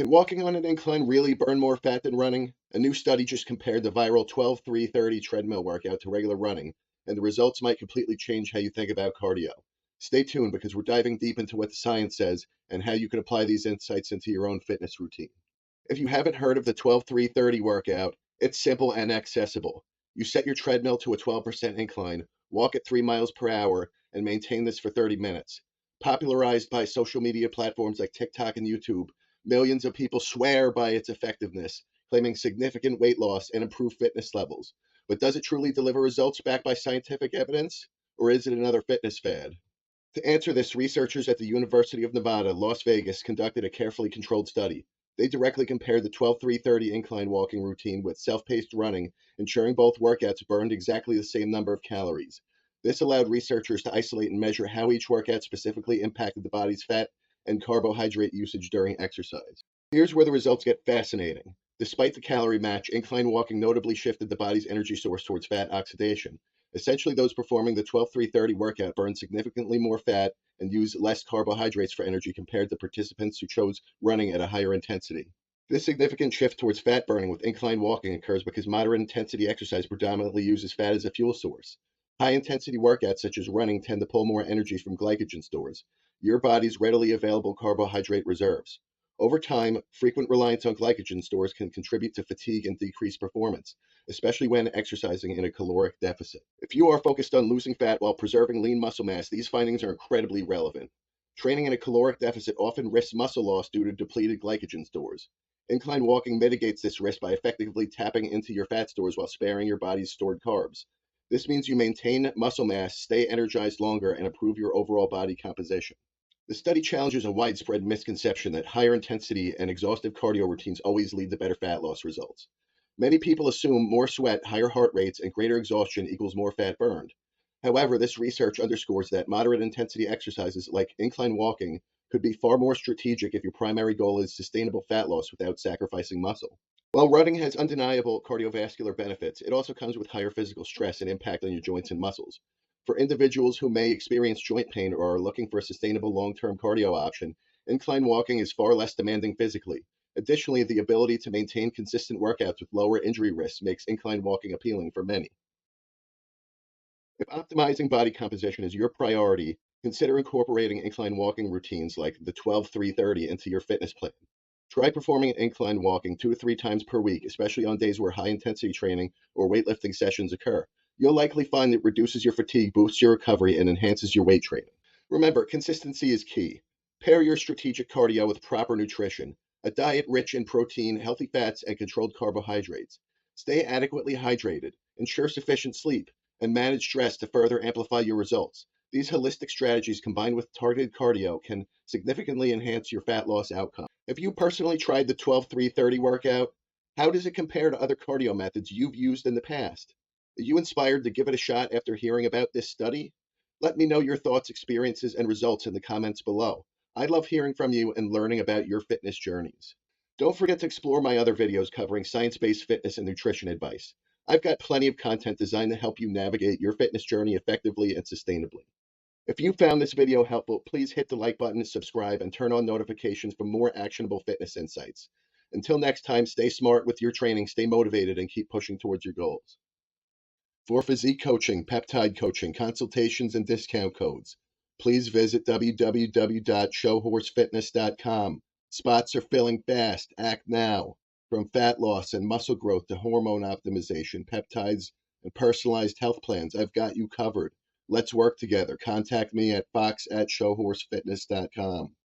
Can walking on an incline really burn more fat than running? A new study just compared the viral 12-3-30 treadmill workout to regular running, and the results might completely change how you think about cardio. Stay tuned because we're diving deep into what the science says and how you can apply these insights into your own fitness routine. If you haven't heard of the 12-3-30 workout, it's simple and accessible. You set your treadmill to a 12% incline, walk at 3 miles per hour, and maintain this for 30 minutes. Popularized by social media platforms like TikTok and YouTube, millions of people swear by its effectiveness, claiming significant weight loss and improved fitness levels. But does it truly deliver results backed by scientific evidence? Or is it another fitness fad? To answer this, researchers at the University of Nevada, Las Vegas, conducted a carefully controlled study. They directly compared the 12-3-30 incline walking routine with self-paced running, ensuring both workouts burned exactly the same number of calories. This allowed researchers to isolate and measure how each workout specifically impacted the body's fat and carbohydrate usage during exercise. Here's where the results get fascinating. Despite the calorie match, incline walking notably shifted the body's energy source towards fat oxidation. Essentially, those performing the 12-3-30 workout burned significantly more fat and used less carbohydrates for energy compared to participants who chose running at a higher intensity. This significant shift towards fat burning with incline walking occurs because moderate intensity exercise predominantly uses fat as a fuel source. High intensity workouts such as running tend to pull more energy from glycogen stores, your body's readily available carbohydrate reserves. Over time, frequent reliance on glycogen stores can contribute to fatigue and decreased performance, especially when exercising in a caloric deficit. If you are focused on losing fat while preserving lean muscle mass, these findings are incredibly relevant. Training in a caloric deficit often risks muscle loss due to depleted glycogen stores. Incline walking mitigates this risk by effectively tapping into your fat stores while sparing your body's stored carbs. This means you maintain muscle mass, stay energized longer, and improve your overall body composition. The study challenges a widespread misconception that higher intensity and exhaustive cardio routines always lead to better fat loss results. Many people assume more sweat, higher heart rates, and greater exhaustion equals more fat burned. However, this research underscores that moderate intensity exercises like incline walking could be far more strategic if your primary goal is sustainable fat loss without sacrificing muscle. While running has undeniable cardiovascular benefits, it also comes with higher physical stress and impact on your joints and muscles. For individuals who may experience joint pain or are looking for a sustainable long-term cardio option, incline walking is far less demanding physically. Additionally, the ability to maintain consistent workouts with lower injury risks makes incline walking appealing for many. If optimizing body composition is your priority, consider incorporating incline walking routines like the 12-3-30 into your fitness plan. Try performing incline walking 2 to 3 times per week, especially on days where high intensity training or weightlifting sessions occur. You'll likely find it reduces your fatigue, boosts your recovery, and enhances your weight training. Remember, consistency is key. Pair your strategic cardio with proper nutrition, a diet rich in protein, healthy fats, and controlled carbohydrates. Stay adequately hydrated, ensure sufficient sleep, and manage stress to further amplify your results. These holistic strategies combined with targeted cardio can significantly enhance your fat loss outcome. Have you personally tried the 12-3-30 workout? How does it compare to other cardio methods you've used in the past? Are you inspired to give it a shot after hearing about this study? Let me know your thoughts, experiences, and results in the comments below. I love hearing from you and learning about your fitness journeys. Don't forget to explore my other videos covering science-based fitness and nutrition advice. I've got plenty of content designed to help you navigate your fitness journey effectively and sustainably. If you found this video helpful, please hit the like button, subscribe, and turn on notifications for more actionable fitness insights. Until next time, stay smart with your training, stay motivated, and keep pushing towards your goals. For physique coaching, peptide coaching, consultations, and discount codes, please visit www.showhorsefitness.com. Spots are filling fast. Act now. From fat loss and muscle growth to hormone optimization, peptides, and personalized health plans, I've got you covered. Let's work together. Contact me at fox@showhorsefitness.com.